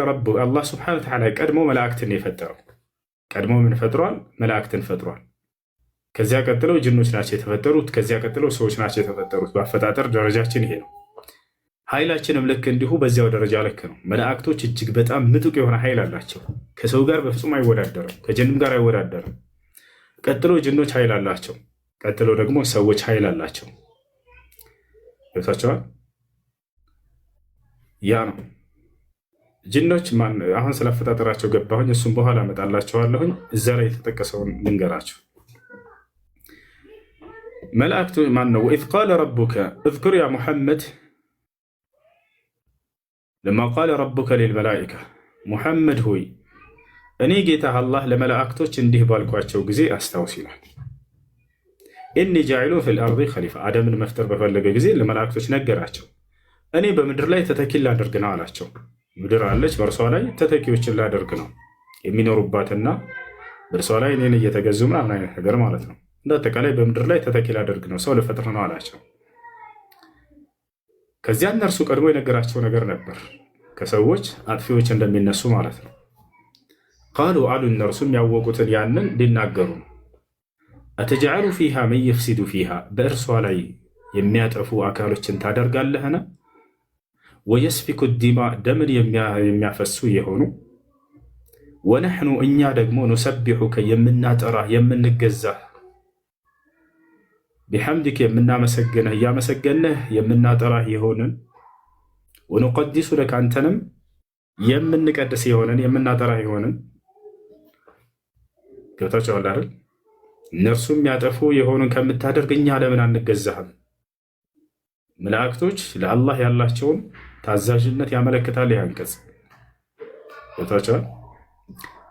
ረቡ አላህ ስብሐነሁ ወተዓላ ቀድሞ መላእክትን የፈጠረው ቀድሞ ምን ፈጥሯል? መላእክትን ፈጥሯል። ከዚያ ቀጥለው ጅኖች ናቸው የተፈጠሩት። ከዚያ ቀጥለው ሰዎች ናቸው የተፈጠሩት። በአፈጣጠር ደረጃችን ይሄ ነው። ኃይላችንም ልክ እንዲሁ በዚያው ደረጃ ልክ ነው። መላእክቶች እጅግ በጣም ምጡቅ የሆነ ኃይል አላቸው። ከሰው ጋር በፍጹም አይወዳደርም፣ ከጅንም ጋር አይወዳደርም። ቀጥሎ ጅኖች ኃይል አላቸው። ቀጥሎ ደግሞ ሰዎች ኃይል አላቸው። ገብታችኋል? ያ ነው ጅኖች አሁን ስላፈጣጠራቸው ገባሁኝ። እሱም በኋላ እመጣላችኋለሁኝ። እዛ ላይ የተጠቀሰውን ልንገራቸው። መላእክቱ ማን ነው? ወኢዝ ቃለ ረቡከ እዝኩር ያ ሙሐመድ ለማ ቃለ ረቡከ ሊልመላኢካ ሙሐመድ ሆይ እኔ ጌታህ አላህ ለመላእክቶች እንዲህ ባልኳቸው ጊዜ አስታውስ ይላል። ኢኒ ጃዒሉን ፊል አርዲ ኸሊፋ አደምን መፍጠር በፈለገ ጊዜ ለመላእክቶች ነገራቸው። እኔ በምድር ላይ ተተኪ ላደርግ ነው አላቸው። ምድር አለች፣ በእርሷ ላይ ተተኪዎችን ላደርግ ነው የሚኖሩባትና በእርሷ ላይ እኔን እየተገዙ ምናምን አይነት ነገር ማለት ነው። እንዳጠቃላይ በምድር ላይ ተተኪ ላደርግ ነው፣ ሰው ልፈጥር ነው አላቸው። ከዚያ እነርሱ ቀድሞ የነገራቸው ነገር ነበር፣ ከሰዎች አጥፊዎች እንደሚነሱ ማለት ነው። ቃሉ አሉ እነርሱም ያወቁትን ያንን ሊናገሩ አተጅዐሉ ፊሃ መን የፍሲዱ ፊሃ በእርሷ ላይ የሚያጠፉ አካሎችን ታደርጋለህን? ወየስፊኩ ዲማ ደምን የሚያፈሱ የሆኑ ወነሕኑ እኛ ደግሞ ኑሰቢሑከ የምናጠራህ የምንገዛህ ቢሐምድክ የምናመሰግንህ እያመሰገንህ የምናጠራህ የሆንን ወኑቀዲሱ ለከ አንተንም የምንቀድስ የሆንን የምናጠራህ የሆንን ገብታችኋል አይደል? እነርሱም ያጠፉ የሆኑን ከምታደርግ እኛ ለምን አንገዛህም? መላእክቶች ለአላህ ያላቸውን ታዛዥነት ያመለክታል። ይህ አንቀጽ ገብታችኋል?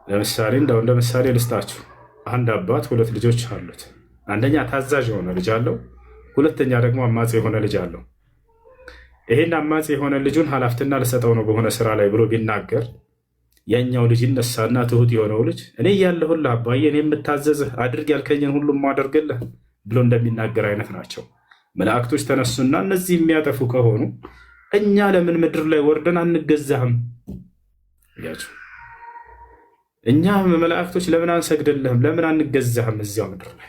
ለምሳሌ እንደ ምሳሌ ልስጣችሁ። አንድ አባት ሁለት ልጆች አሉት። አንደኛ ታዛዥ የሆነ ልጅ አለው፣ ሁለተኛ ደግሞ አማጺ የሆነ ልጅ አለው። ይሄን አማጺ የሆነ ልጁን ኃላፊነት ልሰጠው ነው በሆነ ስራ ላይ ብሎ ቢናገር ያኛው ልጅ ይነሳና ትሁት የሆነው ልጅ እኔ እያለሁልህ አባዬ እኔ የምታዘዝህ አድርግ ያልከኝን ሁሉም ማደርግልህ ብሎ እንደሚናገር አይነት ናቸው። መላእክቶች ተነሱና እነዚህ የሚያጠፉ ከሆኑ እኛ ለምን ምድር ላይ ወርደን አንገዛህም? እኛ መላእክቶች ለምን አንሰግድልህም? ለምን አንገዛህም እዚያው ምድር ላይ?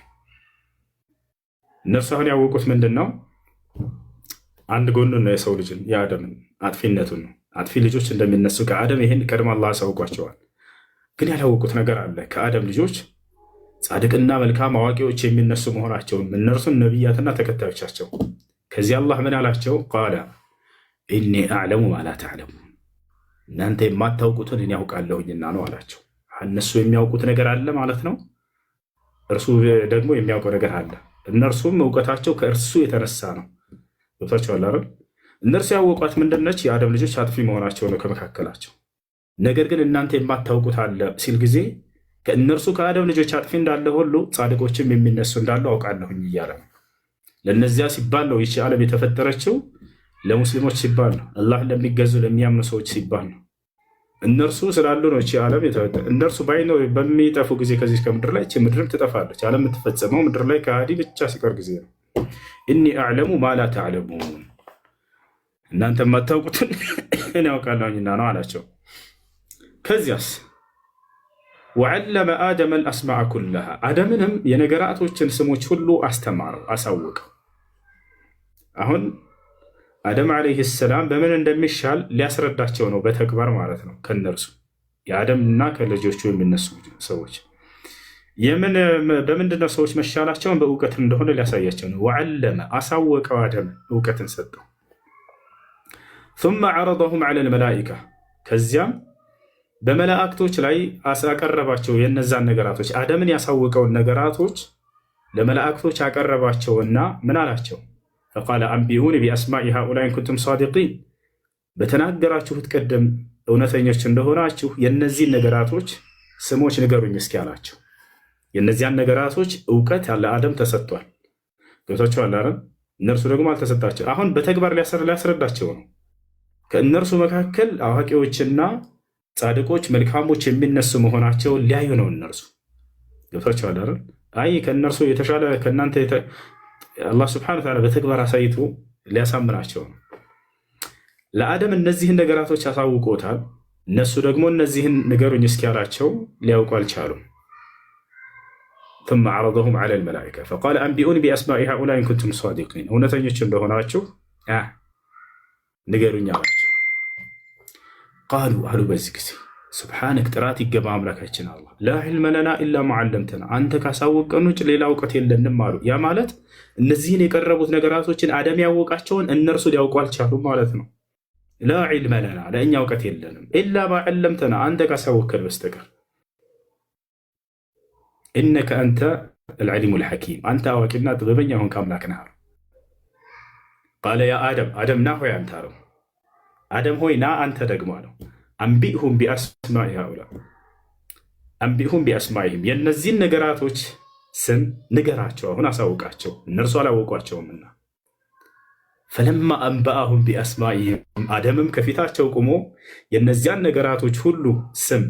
እነርሱ አሁን ያወቁት ምንድን ነው? አንድ ጎኑን ነው የሰው ልጅን የአደምን አጥፊነቱን ነው። አጥፊ ልጆች እንደሚነሱ ከአደም ይህን ቀድሞ አላህ አሳውቋቸዋል። ግን ያላወቁት ነገር አለ። ከአደም ልጆች ጻድቅና መልካም አዋቂዎች የሚነሱ መሆናቸውን እነርሱን ነቢያትና ተከታዮቻቸው። ከዚህ አላህ ምን አላቸው? ቃለ ኢኒ አዕለሙ ማ ላ ተዕለሙን እናንተ የማታውቁትን እኔ ያውቃለሁኝና ነው አላቸው። እነሱ የሚያውቁት ነገር አለ ማለት ነው። እርሱ ደግሞ የሚያውቀው ነገር አለ። እነርሱም እውቀታቸው ከእርሱ የተነሳ ነው። ገብታችኋል አይደል? እነርሱ ያወቋት ምንድነች? የአደም ልጆች አጥፊ መሆናቸው ነው ከመካከላቸው። ነገር ግን እናንተ የማታውቁት አለ ሲል ጊዜ ከእነርሱ ከአደም ልጆች አጥፊ እንዳለ ሁሉ ጻድቆችም የሚነሱ እንዳሉ አውቃለሁኝ እያለ ነው። ለእነዚያ ሲባል ነው ይቺ ዓለም የተፈጠረችው፣ ለሙስሊሞች ሲባል ነው፣ አላህ ለሚገዙ ለሚያምኑ ሰዎች ሲባል ነው። እነርሱ ስላሉ ነው ይቺ ዓለም የተፈጠረ። እነርሱ ባይኖር በሚጠፉ ጊዜ ከዚህ ከምድር ላይ ይቺ ምድርም ትጠፋለች። ዓለም የምትፈጸመው ምድር ላይ ከሃዲ ብቻ ሲቀር ጊዜ ነው። ኢኒ አዕለሙ ማ ላ ተዕለሙን እናንተ የማታውቁትን እኔ ያውቃለሁኝና ነው አላቸው። ከዚያስ ወዐለመ አደመ አልአስማዐ ኩለሃ አደምንም የነገራቶችን ስሞች ሁሉ አስተማረው አሳወቀው። አሁን አደም ዓለይሂ ሰላም በምን እንደሚሻል ሊያስረዳቸው ነው በተግባር ማለት ነው። ከነርሱ የአደምና ከልጆቹ የሚነሱ ሰዎች በምንድነው ሰዎች መሻላቸውን በእውቀት እንደሆነ ሊያሳያቸው ነው። ወዐለመ አሳወቀው አደም እውቀትን ሰጠው። ثم عرضهم على الملائكة ከዚያም በመላእክቶች ላይ አቀረባቸው። የነዛን ነገራቶች አደምን ያሳወቀውን ነገራቶች ለመላእክቶች አቀረባቸውና ምን አላቸው? فقال أنبئوني بأسماء هؤلاء إن كنتم صادقين በተናገራችሁት ቀደም እውነተኞች እንደሆናችሁ የነዚህ ነገራቶች ስሞች ንገሩኝ እስኪ አላቸው። የነዚያን ነገራቶች እውቀት ያለ አደም ተሰጥቷል። ገብታችኋል አይደል? እነርሱ ደግሞ አልተሰጣቸው። አሁን በተግባር ሊያስረዳቸው ነው። ከእነርሱ መካከል አዋቂዎችና ጻድቆች መልካሞች የሚነሱ መሆናቸውን ሊያዩ ነው። እነርሱ ገብታችኋል አይደል? አይ ከእነርሱ የተሻለ ከእናንተ አላህ ስብሐነሁ ወተዓላ በተግባር አሳይቶ ሊያሳምናቸው ነው። ለአደም እነዚህን ነገራቶች ያሳውቆታል። እነሱ ደግሞ እነዚህን ንገሩኝ እስኪ ያላቸው ሊያውቁ አልቻሉም። ثم عرضهم على الملائكة فقال أنبئوني بأسماء هؤلاء إن كنتم صادقين እውነተኞች እንደሆናችሁ ንገሩኝ አላቸው። ቃሉ አሉ በዚህ ጊዜ ሱብሓነክ ጥራት ይገባ አምላካችን አላህ ላ ዒልመ ለና ኢላ ማ ዐለምተና አንተ ካሳወቀን ውጭ ሌላ እውቀት የለንም አሉ። ያ ማለት እነዚህን የቀረቡት ነገራቶችን አደም ያወቃቸውን እነርሱ ሊያውቁ አልቻሉም ማለት ነው። ላ ዒልመ ለና ለእኛ እውቀት የለንም ኢላ ማ ዐለምተና አንተ ካሳወቀን በስተቀር ኢነከ አንተ አልዓሊሙ ልሐኪም አንተ አዋቂና ጥበበኛ ሆንክ አምላክ ነህ አሉ። ቃለ ያ አደም ና ሆይ አንተ አለው። አደም ሆይ ና አንተ ደግሞ አለው። አንቢእሁም ቢአስማኢ ሃኡላ አንቢእሁም ቢአስማኢህም የእነዚህን ነገራቶች ስም ንገራቸው፣ አሁን አሳውቃቸው፣ እነርሱ አላወቋቸውምና። ፈለማ አንበአሁም ቢአስማኢህም አደምም ከፊታቸው ቆሞ የእነዚያን ነገራቶች ሁሉ ስም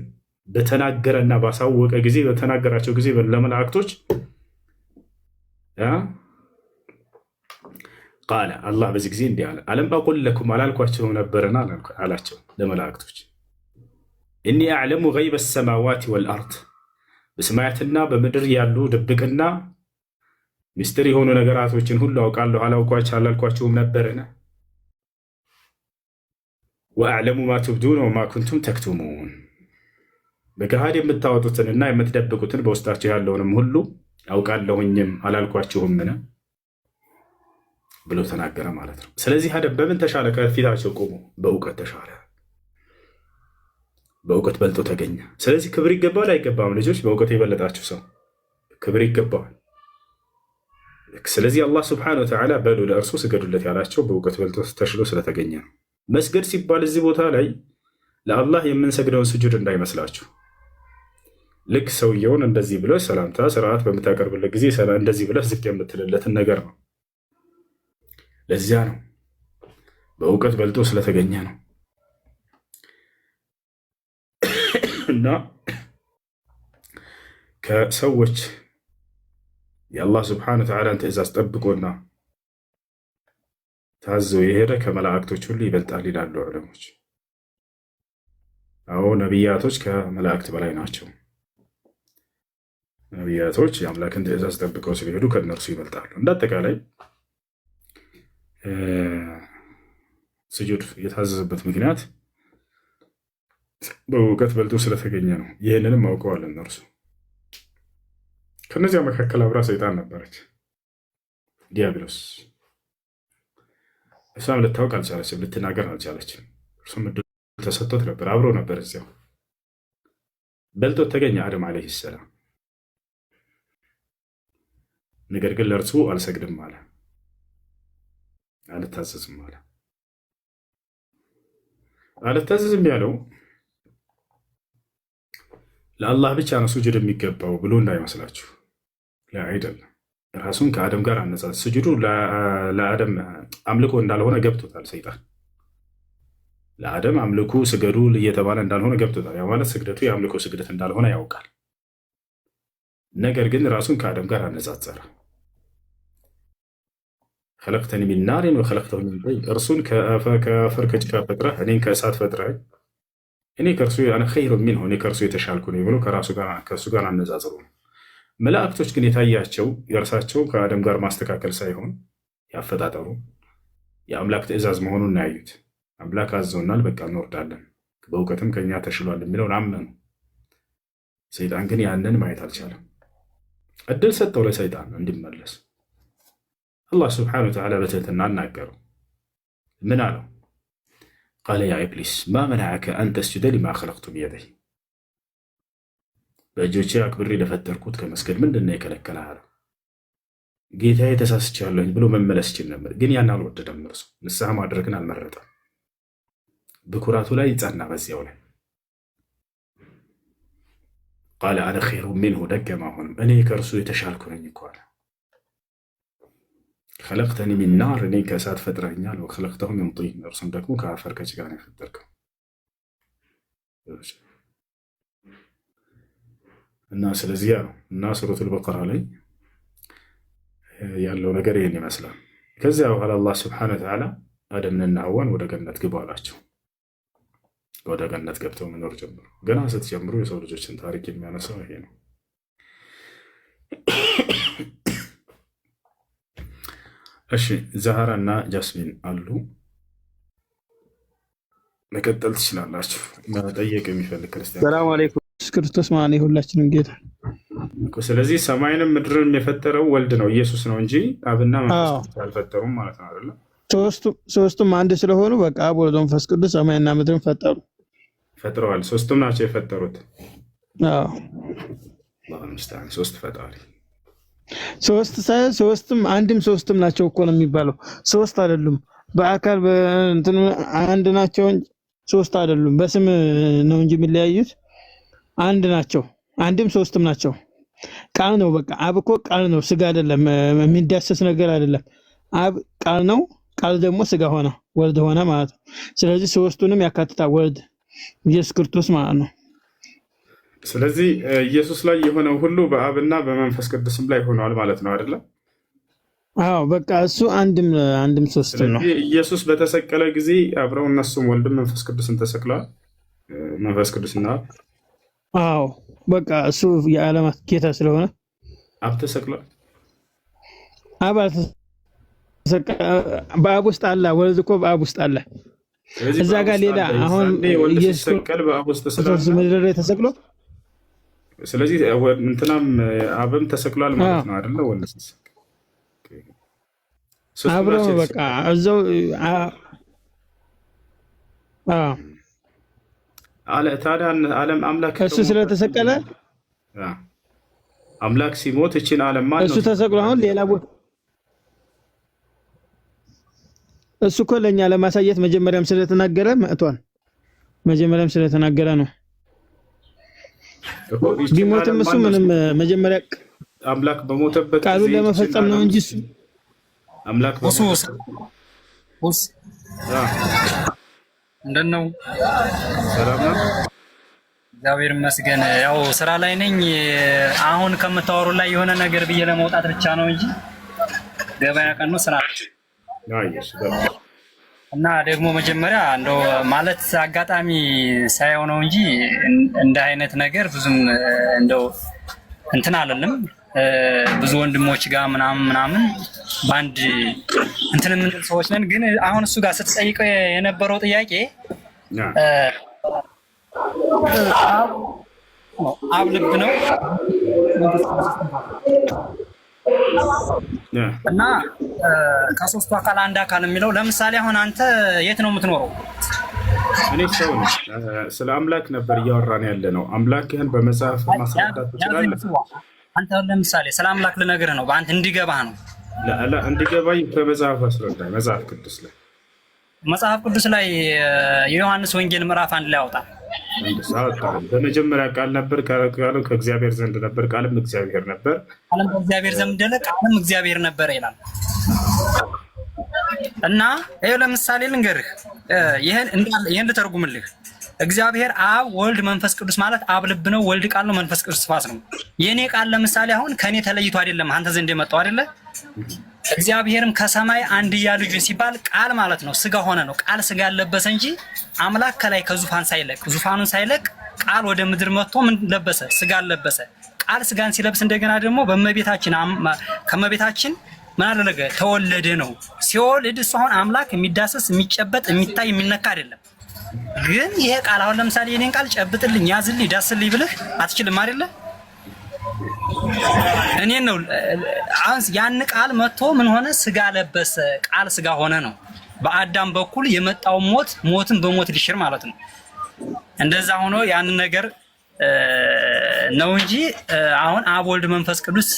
በተናገረና ባሳወቀ ጊዜ በተናገራቸው ጊዜ ለመላእክቶች ቃለ አላህ በዚህ ጊዜ እንዲህ አለ፣ አለም አቁል ለኩም አላልኳቸውም ነበርና አላቸው ለመላእክቶች እኒ አዕለሙ ገይበ ሰማዋት ወልአርድ በሰማያትና በምድር ያሉ ድብቅና ሚስጥር የሆኑ ነገራቶችን ሁሉ አውቃለሁ አላልኳቸውም ነበርን? ወአዕለሙ ማ ትብዱነ ወማ ኩንቱም ተክቱሙን በገሃድ የምታወጡትንና የምትደብቁትን በውስጣቸው ያለውንም ሁሉ አውቃለሁኝም አላልኳችሁምን ብሎ ተናገረ ማለት ነው። ስለዚህ አደም በምን ተሻለ? ከፊታቸው ቆሞ በእውቀት ተሻለ፣ በእውቀት በልጦ ተገኘ። ስለዚህ ክብር ይገባል አይገባም? ልጆች በእውቀት የበለጣችሁ ሰው ክብር ይገባዋል። ስለዚህ አላህ ስብሐነሁ ወተዓላ በሉ ለእርሱ ስገዱለት ያላቸው በእውቀት በልጦ ተሽሎ ስለተገኘ ነው። መስገድ ሲባል እዚህ ቦታ ላይ ለአላህ የምንሰግደውን ስጁድ እንዳይመስላችሁ። ልክ ሰውየውን እንደዚህ ብለህ ሰላምታ ስርዓት በምታቀርብለት ጊዜ እንደዚህ ብለህ ዝቅ የምትልለትን ነገር ነው። ለዚያ ነው በእውቀት በልጦ ስለተገኘ ነው። እና ከሰዎች የአላህ ስብሐነሁ ወተዓላን ትእዛዝ ጠብቆና ታዞ የሄደ ከመላእክቶች ሁሉ ይበልጣል ይላሉ ዑለሞች። አዎ ነቢያቶች ከመላእክት በላይ ናቸው። ነቢያቶች የአምላክን ትእዛዝ ጠብቀው ስለሄዱ ከእነርሱ ይበልጣሉ። እንዳጠቃላይ ስጁድ የታዘዘበት ምክንያት በእውቀት በልጦ ስለተገኘ ነው። ይህንንም አውቀዋል እነርሱ። ከነዚያ መካከል አብራ ሰይጣን ነበረች፣ ዲያብሎስ። እሷም ልታውቅ አልቻለችም፣ ልትናገር አልቻለችም። እርሱም እድል ተሰጥቶት ነበር፣ አብሮ ነበር እዚያው። በልጦት ተገኘ አደም ዓለይሂ ሰላም። ነገር ግን ለእርሱ አልሰግድም አለ፣ አልታዘዝም አለ። አልታዘዝም ያለው ለአላህ ብቻ ነው ስጁድ የሚገባው ብሎ እንዳይመስላችሁ። አይደለም። ራሱን ከአደም ጋር አነጻጽ። ስጁዱ ለአደም አምልኮ እንዳልሆነ ገብቶታል ሰይጣን። ለአደም አምልኩ ስገዱ እየተባለ እንዳልሆነ ገብቶታል። ያ ማለት ስግደቱ የአምልኮ ስግደት እንዳልሆነ ያውቃል። ነገር ግን ራሱን ከአደም ጋር አነጻጸረ። ኸለቅተኒ ሚን ናሪን ወኸለቅተሁ ሚን ጢን፣ እርሱን ከአፈር ከጭቃ ፈጥረህ እኔን ከእሳት ፈጥረህ እኔ ከእርሱ አነ ኸይሩን ሚንሁ እኔ ከእርሱ የተሻልኩ ነኝ ብሎ ከእሱ ጋር አነጻጽሩ። መላእክቶች ግን የታያቸው የእርሳቸው ከአደም ጋር ማስተካከል ሳይሆን ያፈጣጠሩ የአምላክ ትእዛዝ መሆኑን ያዩት። አምላክ አዘውናል፣ በቃ እንወርዳለን፣ በእውቀትም ከኛ ተሽሏል የሚለውን አመኑ። ሰይጣን ግን ያንን ማየት አልቻለም። እድል ሰጠው ለሰይጣን እንዲመለስ። አላህ ስብሐነሁ ወተዓላ በትህትና አናገረው። ምን አለው? ቃለ ያ ኢብሊስ ማ መነዐከ አን ተስጁደ ሊማ ኸለቅቱ ቢየደይ፣ በእጆቼ አክብሬ ለፈጠርኩት ከመስገድ ምንድን ነው የከለከለህ አለው። ጌታዬ ተሳስቻለሁኝ ብሎ መመለስ ይችል ነበር፣ ግን ያን አልወደደም። እርሱ ንስሐ ማድረግን አልመረጠም። በኩራቱ ላይ ጸና በዚያው ላይ። ቃለ አነ ኸይሩ ሚንሁ፣ ደገማ አሁንም እኔ ከእርሱ የተሻልኩ ነኝ እኮ አለ። ኸለቅተኒ ሚን ናር፣ እኔ ከእሳት ፈጥረኛል። ወኸለቅተሁ ሚን ጢን፣ እርሱም ደግሞ ከአፈር ከጭቃ ነው የፈጠርከው። እና ስለዚያ ነው እና ሱረቱል በቀራ ላይ ያለው ነገር ይህን ይመስላል። ከዚያ በኋላ አላህ ስብሐነሁ ወተዓላ አደምንና ሐዋን ወደ ገነት ግቡ አላቸው። ወደ ገነት ገብተው መኖር ጀምሩ። ገና ስትጀምሩ የሰው ልጆችን ታሪክ የሚያነሳው ይሄ ነው። እሺ ዛህራ እና ጃስሚን አሉ። መቀጠል ትችላላችሁ። መጠየቅ የሚፈልግ ክርስቲያን። ሰላም አለይኩም። ክርስቶስ ማለት የሁላችንም ጌታ። ስለዚህ ሰማይንም ምድርን የፈጠረው ወልድ ነው ኢየሱስ ነው እንጂ አብና መንፈስ ቅዱስ አልፈጠሩም ማለት ነው አይደል? ሶስቱም አንድ ስለሆኑ በቃ አብ ወልድ መንፈስ ቅዱስ ሰማይና ምድርን ፈጥረዋል። ሶስቱም ናቸው የፈጠሩት። አዎ ሶስት ፈጣሪ ሶስትም አንድም ሶስትም ናቸው እኮ ነው የሚባለው። ሶስት አይደሉም በአካል በእንትን አንድ ናቸው እንጂ ሶስት አይደሉም። በስም ነው እንጂ የሚለያዩት አንድ ናቸው። አንድም ሶስትም ናቸው። ቃል ነው በቃ። አብ እኮ ቃል ነው፣ ስጋ አይደለም፣ የሚዳሰስ ነገር አይደለም። አብ ቃል ነው፣ ቃል ደግሞ ስጋ ሆነ፣ ወልድ ሆነ ማለት ነው። ስለዚህ ሶስቱንም ያካትታል ወልድ ኢየሱስ ክርስቶስ ማለት ነው። ስለዚህ ኢየሱስ ላይ የሆነው ሁሉ በአብና በመንፈስ ቅዱስም ላይ ሆኗል ማለት ነው አይደለም? አዎ በቃ እሱ አንድም ሶስትም ነው። ኢየሱስ በተሰቀለ ጊዜ አብረው እነሱም ወልድም መንፈስ ቅዱስን ተሰቅለዋል። መንፈስ ቅዱስና አዎ በቃ እሱ የዓለማት ጌታ ስለሆነ አብ ተሰቅሏል። አብ በአብ ውስጥ አለ፣ ወልድ እኮ በአብ ውስጥ አለ። እዛ ጋር ሌላ አሁን ኢየሱስ ተሰቀለ በአብ ውስጥ ስለሆነ ተሰቅሎ ስለዚህ እንትናም አብም ተሰቅሏል ማለት ነው አይደለ? ወልድ አብሮ በቃ እዛው ታዲያ ዓለም አምላክ እሱ ስለተሰቀለ አምላክ ሲሞት እቺን ዓለም ማለት እሱ ተሰቅሎ አሁን ሌላ ቦታ እሱ እኮ ለኛ ለማሳየት መጀመሪያም ስለተናገረ መጥቷል። መጀመሪያም ስለተናገረ ነው። ቢሞትም እሱ ምንም መጀመሪያ አምላክ በሞተበት ቃሉን ለመፈጸም ነው እንጂ እሱ አምላክ እንደት ነው? ሰላም ነው፣ እግዚአብሔር ይመስገን። ያው ስራ ላይ ነኝ። አሁን ከምታወሩ ላይ የሆነ ነገር ብዬ ለመውጣት ብቻ ነው እንጂ ገበያ ቀን ነው ስራ እና ደግሞ መጀመሪያ እንደው ማለት አጋጣሚ ሳይሆን ነው እንጂ እንደ አይነት ነገር ብዙም እንደው እንትን አይደለም። ብዙ ወንድሞች ጋር ምናምን ባንድ እንትን የምንል ሰዎች ነን። ግን አሁን እሱ ጋር ስትጠይቀው የነበረው ጥያቄ አብ ልብ ነው እና ከሶስቱ አካል አንድ አካል የሚለው ለምሳሌ አሁን አንተ የት ነው የምትኖረው? እኔ ሰው ነኝ። ስለ አምላክ ነበር እያወራን ያለ ነው። አምላክህን በመጽሐፍ ማስረዳት ትችላለህ? አንተ ለምሳሌ ስለ አምላክ ልነግርህ ነው፣ በአንተ እንዲገባህ ነው። እንዲገባኝ በመጽሐፍ አስረዳኝ። መጽሐፍ ቅዱስ ላይ የዮሐንስ ወንጌል ምዕራፍ 1 ላይ ያወጣል። በመጀመሪያ ቃል ነበር፣ ቃልም ከእግዚአብሔር ዘንድ ነበር፣ ቃልም እግዚአብሔር ነበር፣ ቃልም በእግዚአብሔር ዘንድ ነበር፣ ቃልም እግዚአብሔር ነበር ይላል። እና ይሄው ለምሳሌ ልንገርህ፣ ይሄን ልተርጉምልህ። እግዚአብሔር አብ ወልድ መንፈስ ቅዱስ ማለት አብ ልብ ነው፣ ወልድ ቃል ነው፣ መንፈስ ቅዱስ ፋስ ነው። የኔ ቃል ለምሳሌ አሁን ከኔ ተለይቶ አይደለም አንተ ዘንድ የመጣው አይደለ? እግዚአብሔርም ከሰማይ አንድያ ልጁ ሲባል ቃል ማለት ነው ስጋ ሆነ ነው። ቃል ስጋ ለበሰ እንጂ አምላክ ከላይ ከዙፋን ሳይለቅ ዙፋኑን ሳይለቅ ቃል ወደ ምድር መጥቶ ምን ለበሰ? ስጋ ለበሰ። ቃል ስጋን ሲለብስ እንደገና ደግሞ ከመቤታችን ምን አደረገ? ተወለደ ነው። ሲወልድ እሱ አሁን አምላክ የሚዳሰስ የሚጨበጥ የሚታይ የሚነካ አይደለም። ግን ይሄ ቃል አሁን ለምሳሌ የኔን ቃል ጨብጥልኝ፣ ያዝልኝ፣ ዳስልኝ ብለህ አትችልም አይደለ? እኔን ነው ያን ቃል መጥቶ ምን ሆነ? ስጋ ለበሰ። ቃል ስጋ ሆነ ነው። በአዳም በኩል የመጣው ሞትን በሞት ሊሽር ማለት ነው። እንደዛ ሆኖ ያን ነገር ነው እንጂ አሁን አብ ወልድ መንፈስ ቅዱስ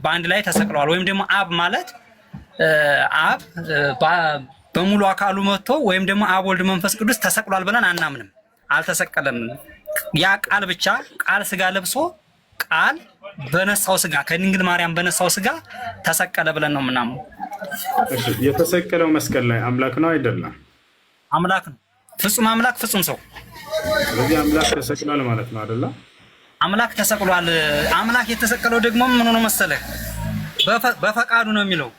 በአንድ ላይ ተሰቅለዋል። ወይም ደግሞ አብ ማለት አብ በሙሉ አካሉ መጥቶ ወይም ደግሞ አብ ወልድ መንፈስ ቅዱስ ተሰቅሏል ብለን አናምንም። አልተሰቀለም። ያ ቃል ብቻ ቃል ስጋ ለብሶ ቃል በነሳው ስጋ ከድንግል ማርያም በነሳው ስጋ ተሰቀለ ብለን ነው የምናምነው። የተሰቀለው መስቀል ላይ አምላክ ነው አይደለም? አምላክ ነው። ፍጹም አምላክ ፍጹም ሰው። ስለዚህ አምላክ ተሰቅሏል ማለት ነው አይደለም? አምላክ ተሰቅሏል። አምላክ የተሰቀለው ደግሞ ምን ሆኖ መሰለህ? በፈቃዱ ነው የሚለው።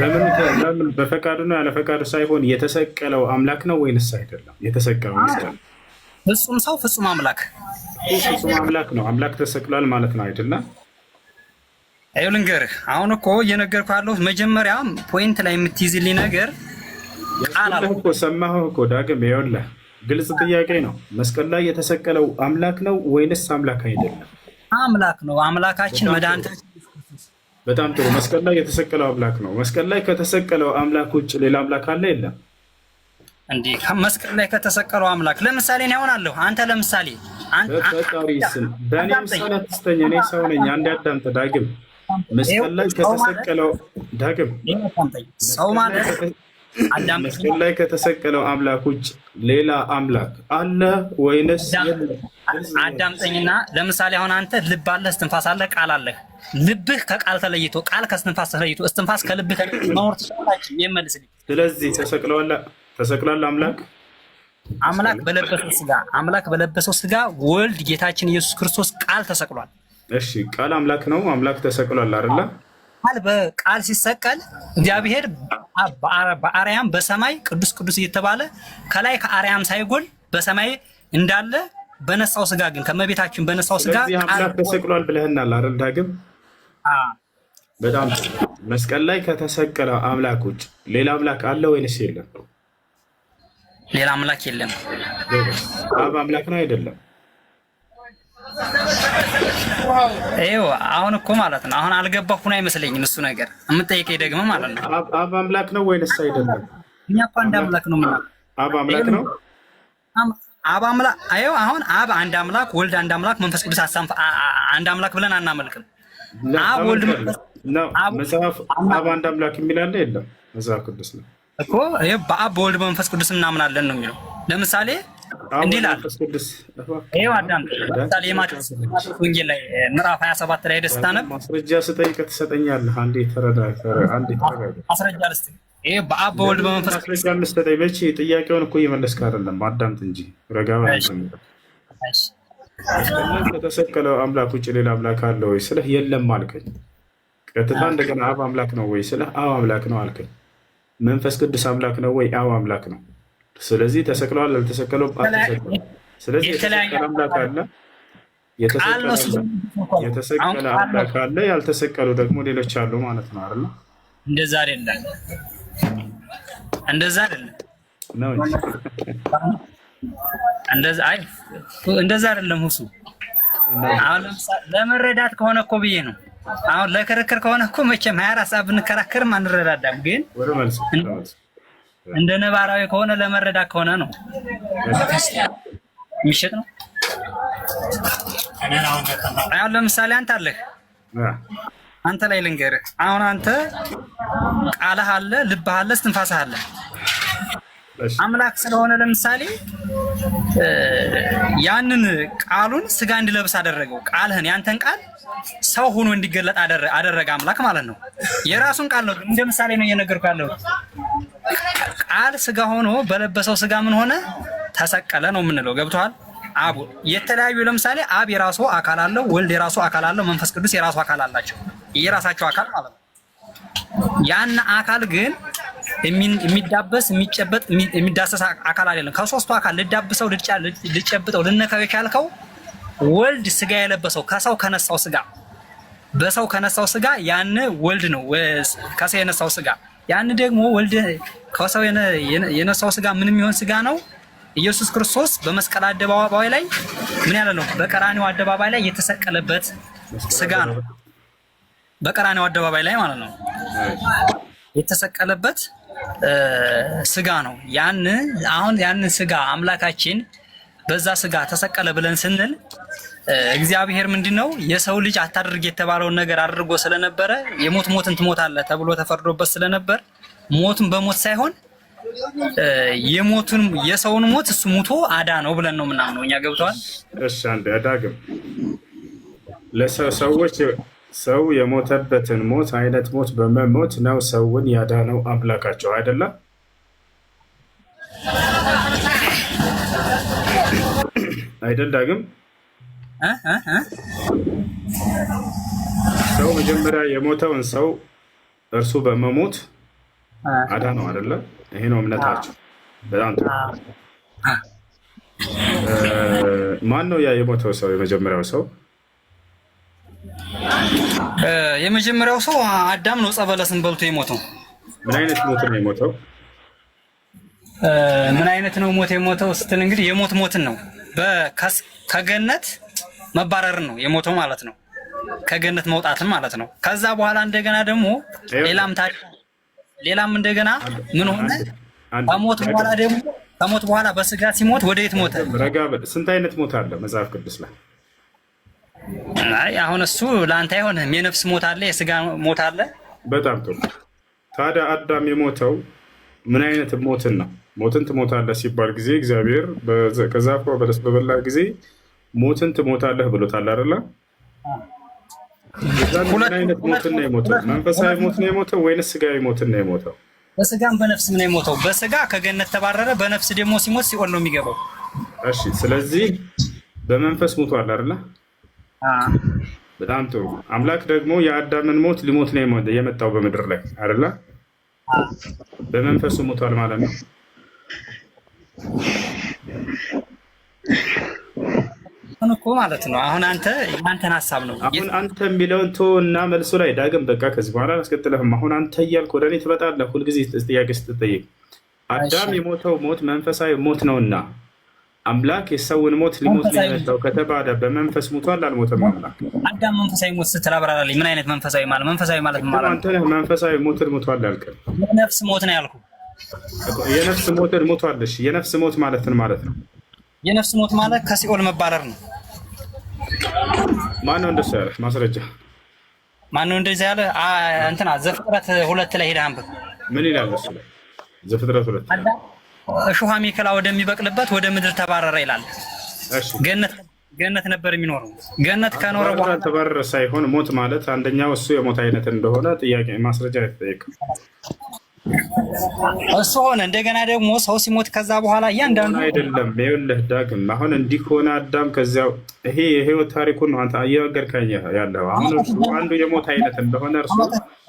ለምን በፈቃዱ ነው ያለ ፈቃዱ ሳይሆን የተሰቀለው አምላክ ነው ወይንስ አይደለም? የተሰቀለው መስቀል ፍጹም ሰው ፍጹም አምላክ ፍጹም አምላክ ነው። አምላክ ተሰቅሏል ማለት ነው አይደለም? አዩ ልንገርህ፣ አሁን እኮ እየነገርኩህ ያለሁት መጀመሪያ ፖይንት ላይ የምትይዝልኝ ነገር ቃል አለ እኮ ሰማኸው እኮ ዳግም። ይኸውልህ ግልጽ ጥያቄ ነው። መስቀል ላይ የተሰቀለው አምላክ ነው ወይንስ አምላክ አይደለም? አምላክ ነው። አምላካችን መድኃኒታችን። በጣም ጥሩ። መስቀል ላይ የተሰቀለው አምላክ ነው። መስቀል ላይ ከተሰቀለው አምላክ ውጭ ሌላ አምላክ አለ የለም? እንዴ መስቀል ላይ ከተሰቀለው አምላክ ለምሳሌ እኔ አሁን አለሁ። አንተ ለምሳሌ በፈጣሪ ስም በእኔ ምሳሌ አትስተኝ። እኔ ሰው ነኝ። አንድ አዳምጥ ዳግም። መስቀል ላይ ከተሰቀለው ዳግም ሰው ማለት መስቀል ላይ ከተሰቀለው አምላክ ውጭ ሌላ አምላክ አለ ወይንስ? አዳምጠኝና ለምሳሌ አሁን አንተ ልብ አለህ፣ እስትንፋስ አለህ፣ ቃል አለህ። ልብህ ከቃል ተለይቶ ቃል ከእስትንፋስ ተለይቶ እስትንፋስ ከልብህ ተለይቶ መኖር ትችላለህ? ይመልስልኝ። ስለዚህ ተሰቅሏል አምላክ በለበሰው ስጋ ወልድ ጌታችን ኢየሱስ ክርስቶስ ቃል ተሰቅሏል። እሺ ቃል አምላክ ነው። አምላክ ተሰቅሏል አይደለ? ቃል ሲሰቀል እግዚአብሔር በአርያም በሰማይ ቅዱስ ቅዱስ እየተባለ ከላይ ከአርያም ሳይጎል በሰማይ እንዳለ በነሳው ስጋ ግን ከመቤታችን በነሳው ስጋ አምላክ ተሰቅሏል ብለህናል አይደል ዳግም? በጣም መስቀል ላይ ከተሰቀለው አምላክ ውጭ ሌላ አምላክ አለ ወይንስ የለም? ሌላ አምላክ የለም። አብ አምላክ ነው አይደለም? ይኸው አሁን እኮ ማለት ነው። አሁን አልገባሁ ነው አይመስለኝም እሱ ነገር የምጠይቀኝ ደግሞ ማለት ነው። አብ አምላክ ነው ወይንስ አይደለም? እኛ እኮ አንድ አምላክ ነው ማለት አብ አምላክ ነው። አብ አምላክ ይኸው አሁን አብ አንድ አምላክ፣ ወልድ አንድ አምላክ፣ መንፈስ ቅዱስ አንድ አምላክ ብለን አናመልክም። አብ ወልድ መጽሐፍ አብ አንድ አምላክ የሚል አለ የለም? መጽሐፍ ቅዱስ ነው እኮ ይሄ በአብ በወልድ መንፈስ ቅዱስ እናምናለን ነው የሚለው። ለምሳሌ እንዲህ ይላል። ይሄው አዳም ለምሳሌ የማቴዎስ ወንጌል ላይ ምዕራፍ 27 ላይ ሄደህ ስታነብ ማስረጃ ስጠይቅ ትሰጠኛለህ። አንዴ ተረዳ። ማስረጃ ልስጥህ። ይሄ በአብ በወልድ በመንፈስ ቅዱስ ማስረጃ መቼ ጥያቄውን እኮ እየመለስክ አይደለም። አዳምጥ እንጂ ረጋ በል። ከተሰቀለው አምላክ ውጭ ሌላ አምላክ አለ ወይ ስልህ የለም አልከኝ። ቀጥታ እንደገና አብ አምላክ ነው ወይ ስልህ አብ አምላክ ነው አልከኝ። መንፈስ ቅዱስ አምላክ ነው ወይ? አዎ አምላክ ነው። ስለዚህ ተሰቅለዋል አልተሰቀለው? ስለዚህ የተሰቀለ አምላክ አለ፣ የተሰቀለ አምላክ አለ፣ ያልተሰቀሉ ደግሞ ሌሎች አሉ ማለት ነው አይደል? እንደዛ አይደለም ነው እንጂ እንደዛ አይደለም። እሱ አሁን ለመረዳት ከሆነ እኮ ብዬ ነው። አሁን ለክርክር ከሆነ እኮ መቼም 24 ሰዓት ብንከራከርም አንረዳዳም። ግን እንደ ነባራዊ ከሆነ ለመረዳት ከሆነ ነው የሚሸጥ ነው። አሁን ለምሳሌ አንተ አለህ፣ አንተ ላይ ልንገርህ። አሁን አንተ ቃልህ አለ፣ ልብህ አለ፣ እስትንፋስህ አለ። አምላክ ስለሆነ ለምሳሌ ያንን ቃሉን ስጋ እንዲለብስ አደረገው። ቃልህን ያንተን ቃል ሰው ሆኖ እንዲገለጥ አደረገ አምላክ ማለት ነው። የራሱን ቃል ነው። እንደ ምሳሌ ነው እየነገርኩህ ያለው። ቃል ስጋ ሆኖ በለበሰው ስጋ ምን ሆነ? ተሰቀለ ነው የምንለው። ገብቶሃል? አብ የተለያዩ ለምሳሌ አብ የራሱ አካል አለው፣ ወልድ የራሱ አካል አለው፣ መንፈስ ቅዱስ የራሱ አካል አላቸው። የራሳቸው አካል ማለት ነው። ያን አካል ግን የሚዳበስ የሚጨበጥ የሚዳሰስ አካል አይደለም። ከሶስቱ አካል ልዳብሰው ልጨብጠው ልነካው የቻልከው ወልድ ስጋ የለበሰው ከሰው ከነሳው ስጋ በሰው ከነሳው ስጋ ያን ወልድ ነው። ከሰው የነሳው ስጋ ያን ደግሞ ወልድ ከሰው የነሳው ስጋ ምንም ይሆን ስጋ ነው። ኢየሱስ ክርስቶስ በመስቀል አደባባይ ላይ ምን ያለ ነው? በቀራኒው አደባባይ ላይ የተሰቀለበት ስጋ ነው። በቀራኒው አደባባይ ላይ ማለት ነው የተሰቀለበት ስጋ ነው። አሁን ያን ስጋ አምላካችን በዛ ስጋ ተሰቀለ ብለን ስንል እግዚአብሔር ምንድነው የሰው ልጅ አታድርግ የተባለውን ነገር አድርጎ ስለነበረ ሞትን ትሞታለህ ተብሎ ተፈርዶበት ስለነበር ሞቱን በሞት ሳይሆን የሰውን ሞት እሱ ሙቶ አዳ ነው ብለን ነው ምናምነው እኛ። ገብተዋል? እሺ አንዴ ዳግም ለሰዎች ሰው የሞተበትን ሞት አይነት ሞት በመሞት ነው ሰውን ያዳነው አምላካቸው አይደለም? አይደል ዳግም? ሰው መጀመሪያ የሞተውን ሰው እርሱ በመሞት አዳነው አይደለ? ይሄ ነው እምነታቸው። በጣም ጥሩ። ማን ነው ያ የሞተው ሰው? የመጀመሪያው ሰው የመጀመሪያው ሰው አዳም ነው። ዕፀ በለስን በልቶ የሞተው። ምን አይነት ሞት ነው የሞተው? ምን አይነት ነው ሞት የሞተው ስትል እንግዲህ የሞት ሞትን ነው። ከገነት መባረርን ነው የሞተው ማለት ነው። ከገነት መውጣትን ማለት ነው። ከዛ በኋላ እንደገና ደግሞ ሌላም እንደገና ምን ሆነ? ከሞት በኋላ በስጋ ሲሞት ወደ የት ሞተ? ስንት አይነት ሞት አለ መጽሐፍ ቅዱስ ላይ? አይ አሁን እሱ ለአንተ አይሆንም። የነፍስ ሞት አለ፣ የስጋ ሞት አለ። በጣም ጥሩ። ታዲያ አዳም የሞተው ምን አይነት ሞትን ነው? ሞትን ትሞታለህ ሲባል ጊዜ እግዚአብሔር ከዛፏ በለስ በበላ ጊዜ ሞትን ትሞታለህ ብሎታል አይደለ? ምን አይነት ሞትን ነው የሞተው? መንፈሳዊ ሞት ነው የሞተው ወይንስ ስጋዊ ሞትን ነው የሞተው? በስጋም በነፍስም ነው የሞተው። በስጋ ከገነት ተባረረ፣ በነፍስ ደግሞ ሲሞት ሲኦል ነው የሚገባው። እሺ፣ ስለዚህ በመንፈስ ሞቷል አይደለ? በጣም ጥሩ። አምላክ ደግሞ የአዳምን ሞት ሊሞት ነው የመጣው በምድር ላይ አይደለ? በመንፈሱ ሞቷል ማለት ነው። እኮ ማለት ነው። አሁን አንተን ሀሳብ ነው። አሁን አንተ የሚለውን እና መልሱ ላይ ዳግም በቃ ከዚህ በኋላ አላስቀጥለህም። አሁን አንተ እያልክ ወደ እኔ ትመጣለህ ሁልጊዜ ጥያቄ ስትጠይቅ። አዳም የሞተው ሞት መንፈሳዊ ሞት ነውና አምላክ የሰውን ሞት ሊሞት ነው የመጣው ከተባለ በመንፈስ ሞቷል አልሞተም? አምላክ አዳም መንፈሳዊ ሞት ስትል አብራራልኝ። ምን አይነት መንፈሳዊ ማለት? መንፈሳዊ ማለት ማለት አንተ ነህ መንፈሳዊ ሞትን ሞቷል ያልከኝ። የነፍስ ሞት ነው ያልኩህ። የነፍስ ሞትን ሞቷልሽ። የነፍስ ሞት ማለት ምን ማለት ነው? የነፍስ ሞት ማለት ከሲኦል መባረር ነው። ማነው እንደሱ ያለ? ማስረጃ ማነው እንደዚህ ያለ? እንትና ዘፍጥረት 2 ላይ ሄደህ አንብብ። ምን ይላል እሱ ላይ? ዘፍጥረት 2 እሾህ አሜከላ ወደሚበቅልበት ወደ ምድር ተባረረ ይላል። እሺ፣ ገነት ነበር የሚኖረው። ገነት ከኖረ በኋላ ተባረረ ሳይሆን ሞት ማለት አንደኛው እሱ የሞት አይነት እንደሆነ ጥያቄ ማስረጃ አይጠየቅም። እሱ ሆነ። እንደገና ደግሞ ሰው ሲሞት ከዛ በኋላ እያንዳንዱ አይደለም። ይኸውልህ ዳግም አሁን እንዲህ ከሆነ አዳም ከዚያው ይሄ የህይወት ታሪኩን ነው አንተ እየነገርከኝ ያለው። አሁን እሱ አንዱ የሞት አይነት እንደሆነ እርሱ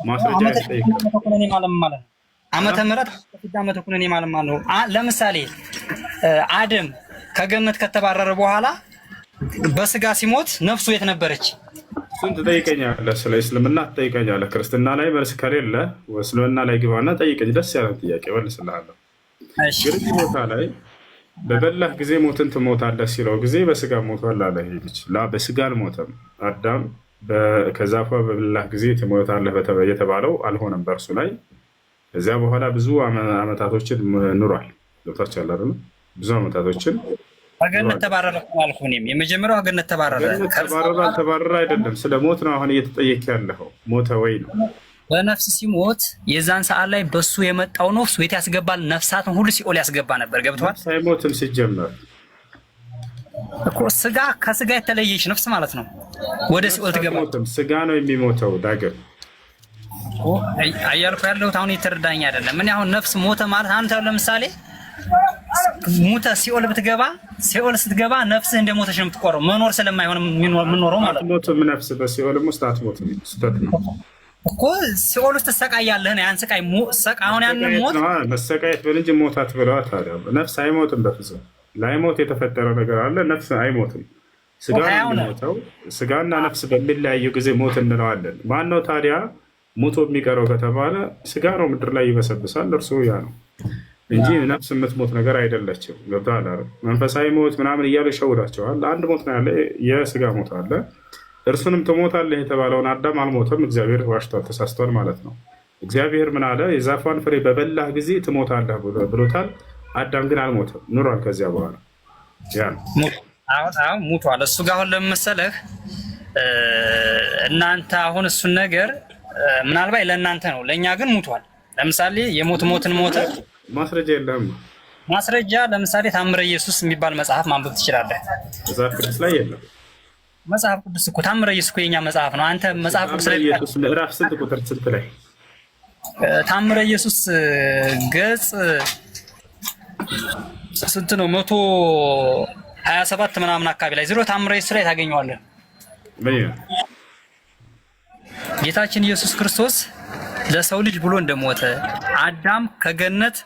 ማስረጃ አይጠይቅም። ዓመተ ምህረት ዓመተ ኩነኔ ማለት ነው። ለምሳሌ አደም ከገነት ከተባረረ በኋላ በስጋ ሲሞት ነፍሱ የት ነበረች? እሱን ትጠይቀኛለህ። ስለ እስልምና ትጠይቀኛለህ። ክርስትና ላይ መልስ ከሌለ እስልምና ላይ ግባና ጠይቀኝ። ደስ ያለ ጥያቄ መልስልሃለሁ። ግን ቦታ ላይ በበላህ ጊዜ ሞትን ትሞታለህ ሲለው ጊዜ በስጋ ሞቷል አለ። ይሄ ልጅ በስጋ አልሞተም። አዳም ከዛፏ በበላህ ጊዜ ትሞታለህ የተባለው አልሆነም በእርሱ ላይ። ከዚያ በኋላ ብዙ አመታቶችን ኑሯል። ገብታችኋል አይደል? ብዙ አመታቶችን ገነት ተባረረ አልኩህ። እኔም የመጀመሪያው ገነት ተባረረ። ተባረረ አይደለም፣ ስለ ሞት ነው አሁን እየተጠየቅ ያለው። ሞተ ወይ ነው። በነፍስ ሲሞት የዛን ሰዓት ላይ በሱ የመጣው ነፍስ የት ያስገባል? ነፍሳትን ሁሉ ሲኦል ያስገባ ነበር። ገብቷል? ሳይሞትም ሲጀመር እኮ ስጋ ከስጋ የተለየች ነፍስ ማለት ነው። ወደ ሲኦል ትገባ። ስጋ ነው የሚሞተው ዳግም አያልኩ ያለሁት አሁን የተረዳኝ አይደለም። እኔ አሁን ነፍስ ሞተ ማለት አንተ ለምሳሌ ሙተ ሲኦል ብትገባ፣ ሲኦል ስትገባ ነፍስህ እንደሞተሽ ነው የምትቆረው። መኖር ስለማይሆን የምኖረው ማለት ነው። አትሞትም። ነፍስ በሲኦልም ውስጥ አትሞትም። ስተት ነው እኮ ሲኦል ውስጥ ትሰቃያለህ። ያን ስቃይ አሁን ያንን ሞት መሰቃየት በልጅ ሞታት ብለዋ። ታዲያ ነፍስ አይሞትም። በፍጹም ላይሞት የተፈጠረ ነገር አለ። ነፍስ አይሞትም። ስጋ ነው የሚሞተው። ስጋና ነፍስ በሚለያዩ ጊዜ ሞት እንለዋለን። ማን ነው ታዲያ ሞቶ የሚቀረው ከተባለ ስጋ ነው። ምድር ላይ ይበሰብሳል። እርሱ ያ ነው እንጂ ነፍስ የምትሞት ነገር አይደለችም። ገብቶሃል አይደል? መንፈሳዊ ሞት ምናምን እያሉ ይሸውዳቸዋል። አንድ ሞት ነው ያለ፣ የስጋ ሞት አለ። እርሱንም ትሞታለህ የተባለውን አዳም አልሞተም። እግዚአብሔር ዋሽቷል፣ ተሳስቷል ማለት ነው። እግዚአብሔር ምን አለ? የዛፏን ፍሬ በበላህ ጊዜ ትሞታለህ ብሎታል። አዳም ግን አልሞተም፣ ኑሯል። ከዚያ በኋላ ያ ነው ሙቷል። እሱ ጋር አሁን ለመሰለህ እናንተ አሁን እሱን ነገር ምናልባት ለእናንተ ነው፣ ለእኛ ግን ሙቷል። ለምሳሌ ሞትን ሞተ። ማስረጃ የለም። ማስረጃ ለምሳሌ ታምረ ኢየሱስ የሚባል መጽሐፍ ማንበብ ትችላለህ። መጽሐፍ ቅዱስ ላይ የለም። መጽሐፍ ቅዱስ እኮ ታምረ ኢየሱስ እኮ የኛ መጽሐፍ ነው። አንተ መጽሐፍ ቅዱስ ላይ ምዕራፍ ስንት ቁጥር ስንት ላይ ታምረ ኢየሱስ ገጽ ስንት ነው? 127 ምናምን አካባቢ ላይ ታምረ ኢየሱስ ላይ ታገኘዋለህ። ምን ይላል? ጌታችን ኢየሱስ ክርስቶስ ለሰው ልጅ ብሎ እንደሞተ አዳም ከገነት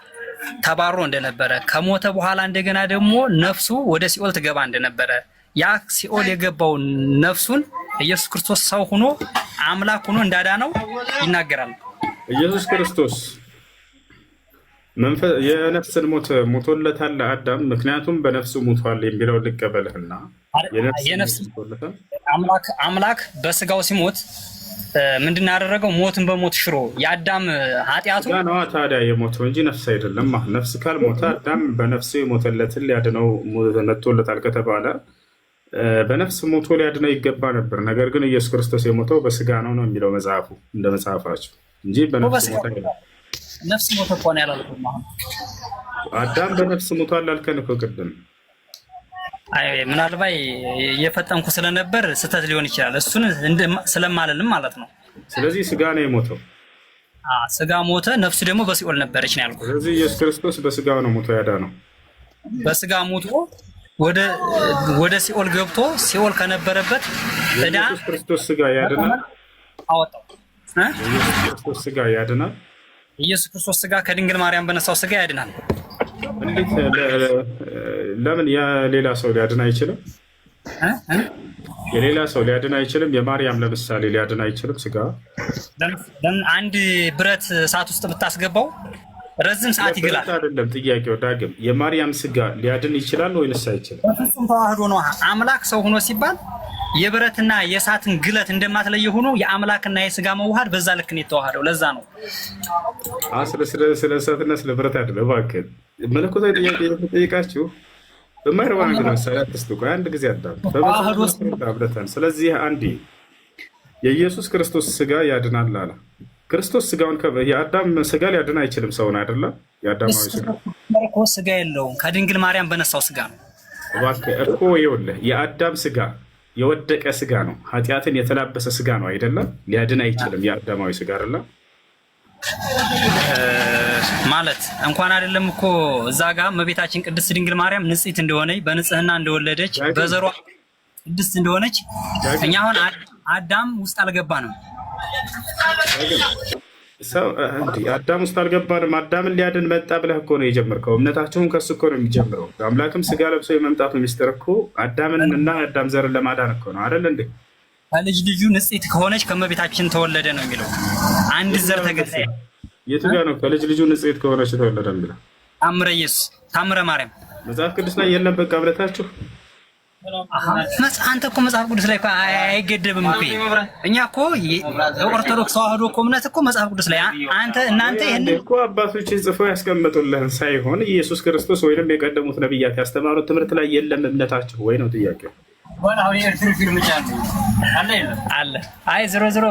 ተባሮ እንደነበረ ከሞተ በኋላ እንደገና ደግሞ ነፍሱ ወደ ሲኦል ትገባ እንደነበረ ያ ሲኦል የገባው ነፍሱን ኢየሱስ ክርስቶስ ሰው ሆኖ አምላክ ሆኖ እንዳዳነው ይናገራል። ኢየሱስ ክርስቶስ የነፍስን ሞት ሞቶለታል አዳም፣ ምክንያቱም በነፍሱ ሞቷል የሚለው ልቀበልህና አምላክ በስጋው ሲሞት ምንድን ያደረገው? ሞትን በሞት ሽሮ የአዳም ኃጢአቱ ነው ታዲያ የሞተው እንጂ ነፍስ አይደለም። ነፍስ ካልሞተ አዳም በነፍሱ የሞተለትን ሊያድነው መጥቶለታል ከተባለ በነፍስ ሞቶ ሊያድነው ይገባ ነበር። ነገር ግን ኢየሱስ ክርስቶስ የሞተው በስጋ ነው የሚለው መጽሐፉ፣ እንደ መጽሐፋቸው እንጂ በነፍስ ሞተ አይደለም። ነፍስ ሞተ እኮ ነው ያላልኩም። አዳም በነፍስ ሞቷል አልከን እኮ ቅድም። አይ ምናልባት እየፈጠንኩ ስለነበር ስህተት ሊሆን ይችላል። እሱን ስለማልልም ማለት ነው። ስለዚህ ስጋ ነው የሞተው። ስጋ ሞተ፣ ነፍሱ ደግሞ በሲኦል ነበረች ነው ያልኩት። ስለዚህ ኢየሱስ ክርስቶስ በስጋው ነው ሞቶ ያዳነው። በስጋ ሞቶ ወደ ሲኦል ገብቶ ሲኦል ከነበረበት ኢየሱስ ክርስቶስ ስጋ ያድናል፣ አወጣው። ኢየሱስ ክርስቶስ ስጋ ያድናል። ኢየሱስ ክርስቶስ ስጋ ከድንግል ማርያም በነሳው ስጋ ያድናል። እንዴት? ለምን የሌላ ሰው ሊያድን አይችልም? የሌላ ሰው ሊያድን አይችልም? የማርያም ለምሳሌ ሊያድን አይችልም? ስጋ ለምን አንድ ብረት እሳት ውስጥ ብታስገባው ረዝም ሰዓት ይግላል። አይደለም ጥያቄው ዳግም፣ የማርያም ስጋ ሊያድን ይችላል ወይንስ አይችልም? በፍጹም ተዋህዶ ነው። አምላክ ሰው ሆኖ ሲባል የብረትና የእሳትን ግለት እንደማትለየ ሆኖ የአምላክና የስጋ መዋሃድ በዛ ልክ ነው የተዋሃደው። ለዛ ነው ስለ እሳትና ስለ ብረት አይደለም። እባክህ መለኮታዊ ጥያቄ የተጠየቃችሁ በማይረባ ነገር መሳሪያ አትስጡ። አንድ ጊዜ አዳምጠን። ስለዚህ አንዴ የኢየሱስ ክርስቶስ ስጋ ያድናል አለ። ክርስቶስ ስጋውን የአዳም ስጋ ሊያድን አይችልም። ሰውን አይደለም የአዳማዊ ስጋ እኮ ስጋ የለውም። ከድንግል ማርያም በነሳው ስጋ ነው። እባክህ እኮ ይኸውልህ የአዳም ስጋ የወደቀ ስጋ ነው። ኃጢአትን የተላበሰ ስጋ ነው አይደለም። ሊያድን አይችልም። የአዳማዊ ስጋ አይደለም ማለት እንኳን አይደለም እኮ እዛ ጋር እመቤታችን ቅድስት ድንግል ማርያም ንጽሕት እንደሆነች በንጽህና እንደወለደች በዘሯ ቅድስት እንደሆነች እኛ አሁን አዳም ውስጥ አልገባንም። አዳም ውስጥ አልገባንም። አዳምን ሊያድን መጣ ብለህ እኮ ነው የጀመርከው። እምነታችሁም ከሱ እኮ ነው የሚጀምረው። አምላክም ስጋ ለብሶ የመምጣቱ ሚስጥር እኮ አዳምን እና የአዳም ዘርን ለማዳን እኮ ነው አይደል እንዴ? ከልጅ ልጁ ንጽሕት ከሆነች ከእመቤታችን ተወለደ ነው የሚለው። አንድ ዘር ተገኘ። የቱ ጋር ነው ከልጅ ልጁ ንጽሕት ከሆነች ተወለደ የሚለው? ታምረ ኢየሱስ ታምረ ማርያም መጽሐፍ ቅዱስ ላይ የለም። በቃ እምነታችሁ አንተ እኮ መጽሐፍ ቅዱስ ላይ እኮ አይገደብም እኮ። እኛ እኮ የኦርቶዶክስ ተዋህዶ እኮ እምነት እኮ መጽሐፍ ቅዱስ ላይ እናንተ ይሄን እኮ አባቶች ጽፈው ያስቀመጡልህን ሳይሆን ኢየሱስ ክርስቶስ ወይንም የቀደሙት ነብያት ያስተማሩት ትምህርት ላይ የለም እምነታችሁ ወይ ነው ጥያቄው። አለ አይ ዝሮ